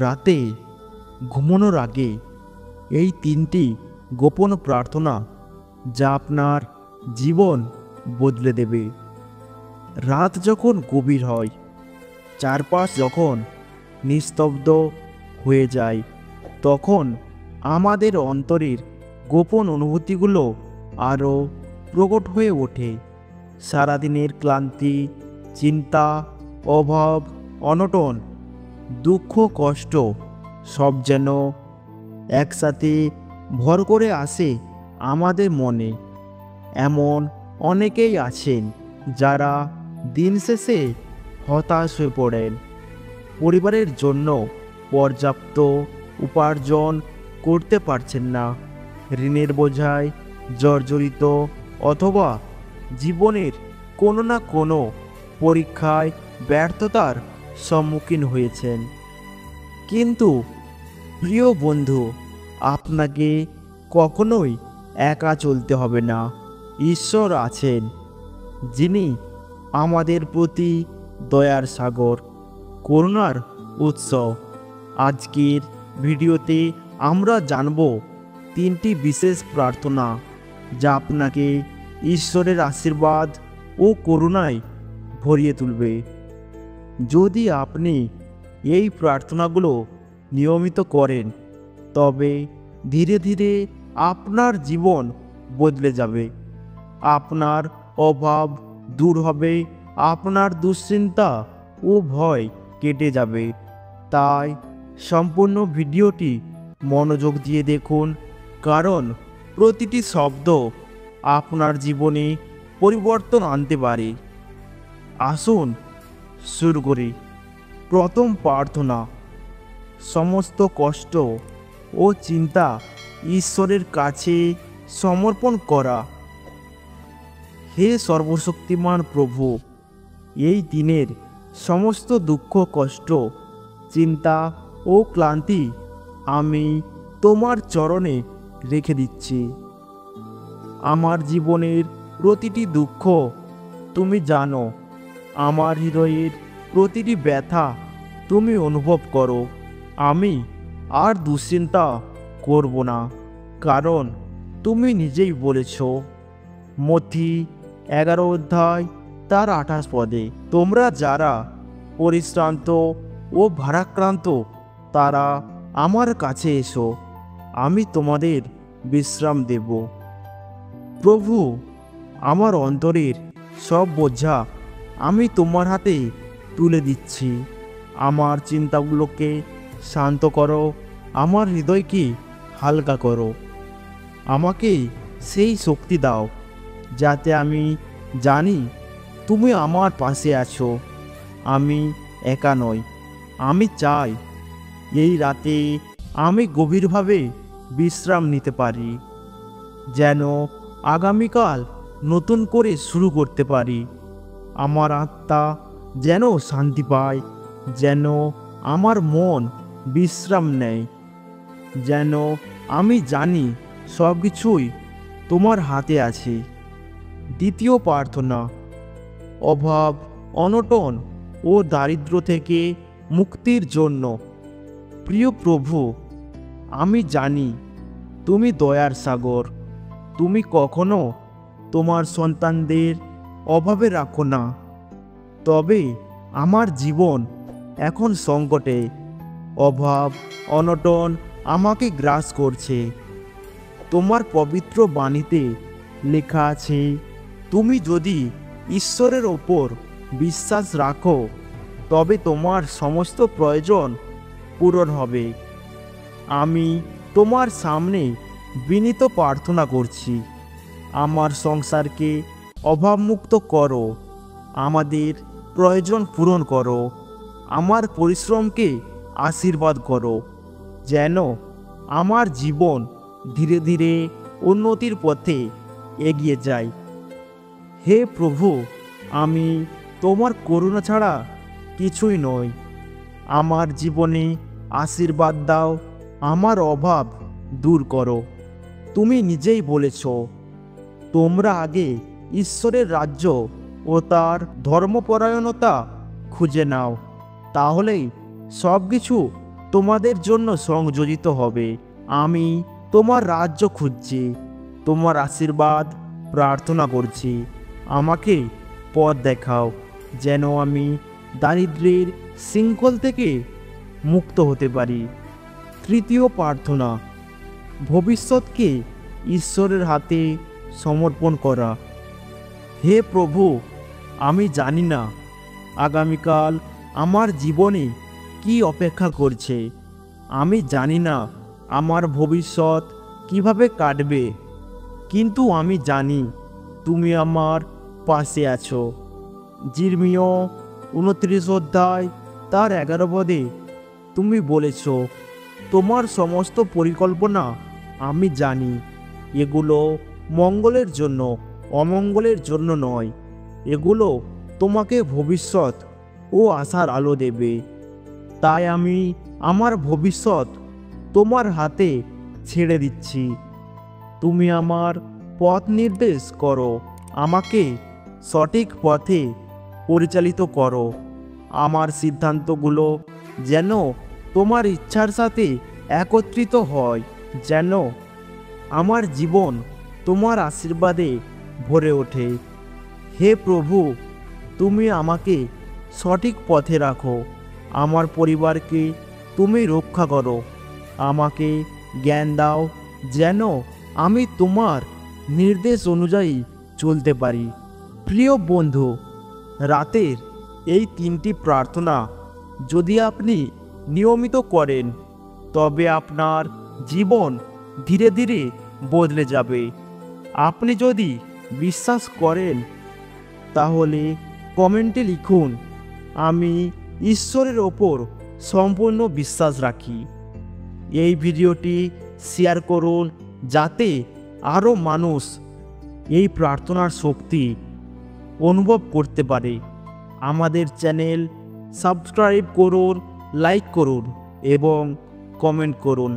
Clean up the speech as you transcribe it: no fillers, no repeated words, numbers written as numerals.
রাতে ঘুমানোর আগে এই 3টি গোপন প্রার্থনা যা আপনার জীবন বদলে দেবে। রাত যখন গভীর হয়, চারপাশ যখন নিস্তব্ধ হয়ে যায়, তখন আমাদের অন্তরের গোপন অনুভূতিগুলো আরও প্রকট হয়ে ওঠে। সারাদিনের ক্লান্তি, চিন্তা, অভাব, অনটন, দুঃখ, কষ্ট সব যেন একসাথে ভর করে আসে আমাদের মনে। এমন অনেকেই আছেন যারা দিন শেষে হতাশ হয়ে পড়েন। পরিবারের জন্য পর্যাপ্ত উপার্জন করতে পারছেন না, ঋণের বোঝায় জর্জরিত, অথবা জীবনের কোনো না কোনো পরীক্ষায় ব্যর্থতার সম্মুখীন হয়েছেন। কিন্তু প্রিয় বন্ধু, আপনাকে কখনোই একা চলতে হবে না। ঈশ্বর আছেন, যিনি আমাদের প্রতি দয়ার সাগর, করুণার উৎস। আজকের ভিডিওতে আমরা জানব 3টি বিশেষ প্রার্থনা যা আপনাকে ঈশ্বরের আশীর্বাদ ও করুণায় ভরিয়ে তুলবে। যদি আপনি এই প্রার্থনাগুলো নিয়মিত করেন, তবে ধীরে ধীরে আপনার জীবন বদলে যাবে। আপনার অভাব দূর হবে, আপনার দুশ্চিন্তা ও ভয় কেটে যাবে। তাই সম্পূর্ণ ভিডিওটি মনোযোগ দিয়ে দেখুন, কারণ প্রতিটি শব্দ আপনার জীবনে পরিবর্তন আনতে পারে। আসুন শুরু করি। প্রথম প্রার্থনা, সমস্ত কষ্ট ও চিন্তা ঈশ্বরের কাছে সমর্পণ করা। হে সর্বশক্তিমান প্রভু, এই দিনের সমস্ত দুঃখ, কষ্ট, চিন্তা ও ক্লান্তি আমি তোমার চরণে রেখে দিচ্ছি। আমার জীবনের প্রতিটি দুঃখ তুমি জানো, আমার হৃদয়ের প্রতিটি ব্যথা তুমি অনুভব করো। আমি আর দুশ্চিন্তা করব না, কারণ তুমি নিজেই বলেছ, মথি 11:28, তোমরা যারা পরিশ্রান্ত ও ভারাক্রান্ত তারা আমার কাছে এসো, আমি তোমাদের বিশ্রাম দেব। প্রভু, আমার অন্তরের সব বোঝা আমি তোমার হাতে তুলে দিচ্ছি। আমার চিন্তাগুলোকে শান্ত করো, আমার হৃদয়কে হালকা করো। আমাকে সেই শক্তি দাও যাতে আমি জানি তুমি আমার পাশে আছো। আমি একা নই। আমি চাই এই রাতে আমি গভীরভাবে বিশ্রাম নিতে পারি, যেন আগামীকাল নতুন করে শুরু করতে পারি। আমার আত্মা যেন শান্তি পায়, যেন আমার মন বিশ্রাম নেয়, যেন আমি জানি সব কিছুই তোমার হাতে আছে। দ্বিতীয় প্রার্থনা, অভাব, অনটন ও দারিদ্র্য থেকে মুক্তির জন্য। প্রিয় প্রভু, আমি জানি তুমি দয়ার সাগর। তুমি কখনো তোমার সন্তানদের অভাবে রাখো না। তবে আমার জীবন এখন সংকটে। অভাব, অনটন আমাকে গ্রাস করছে। তোমার পবিত্র বাণীতে লেখা আছে, তুমি যদি ঈশ্বরের ওপর বিশ্বাস রাখো, তবে তোমার সমস্ত প্রয়োজন পূরণ হবে। আমি তোমার সামনে বিনীত প্রার্থনা করছি, আমার সংসারকে অভাবমুক্ত করো, আমাদের প্রয়োজন পূরণ করো, আমার পরিশ্রমকে আশীর্বাদ করো, যেন আমার জীবন ধীরে ধীরে উন্নতির পথে এগিয়ে যায়। হে প্রভু, আমি তোমার করুণা ছাড়া কিছুই নই। আমার জীবনে আশীর্বাদ দাও, আমার অভাব দূর করো। তুমি নিজেই বলেছ, তোমরা আগে ঈশ্বরের রাজ্য ও তার ধর্মপরায়ণতা খুঁজে নাও, তাহলেই সব কিছু তোমাদের জন্য সংযোজিত হবে। আমি তোমার রাজ্য খুঁজছি, তোমার আশীর্বাদ প্রার্থনা করছি। আমাকে পথ দেখাও, যেন আমি দারিদ্র্যের শৃঙ্খল থেকে মুক্ত হতে পারি। তৃতীয় প্রার্থনা, ভবিষ্যৎকে ঈশ্বরের হাতে সমর্পণ করা। হে প্রভু, আমি জানি না আগামীকাল আমার জীবনে কি অপেক্ষা করছে। আমি জানি না আমার ভবিষ্যৎ কিভাবে কাটবে, কিন্তু আমি জানি তুমি আমার পাশে আছো। জিরমিয় 29 অধ্যায় তার 11 পদে তুমি বলেছ, তোমার সমস্ত পরিকল্পনা আমি জানি, এগুলো মঙ্গলের জন্য, অমঙ্গলের জন্য নয়। এগুলো তোমাকে ভবিষ্যৎ ও আশার আলো দেবে। তাই আমি আমার ভবিষ্যৎ তোমার হাতে ছেড়ে দিচ্ছি। তুমি আমার পথ নির্দেশ করো, আমাকে সঠিক পথে পরিচালিত করো। আমার সিদ্ধান্তগুলো যেন তোমার ইচ্ছার সাথে একত্রিত হয়, যেন আমার জীবন তোমার আশীর্বাদে ভরে ওঠে। হে প্রভু, তুমি আমাকে সঠিক পথে রাখো, আমার পরিবারকে তুমি রক্ষা করো। আমাকে জ্ঞান দাও, যেন আমি তোমার নির্দেশ অনুযায়ী চলতে পারি। প্রিয় বন্ধু, রাতের এই 3টি প্রার্থনা যদি আপনি নিয়মিত করেন, তবে আপনার জীবন ধীরে ধীরে বদলে যাবে। আপনি যদি বিশ্বাস করেন, তাহলে কমেন্টে লিখুন, আমি ঈশ্বরের ওপর সম্পূর্ণ বিশ্বাস রাখি। এই ভিডিওটি শেয়ার করুন, যাতে আরও মানুষ এই প্রার্থনার শক্তি অনুভব করতে পারে। আমাদের চ্যানেল সাবস্ক্রাইব করুন, লাইক করুন এবং কমেন্ট করুন।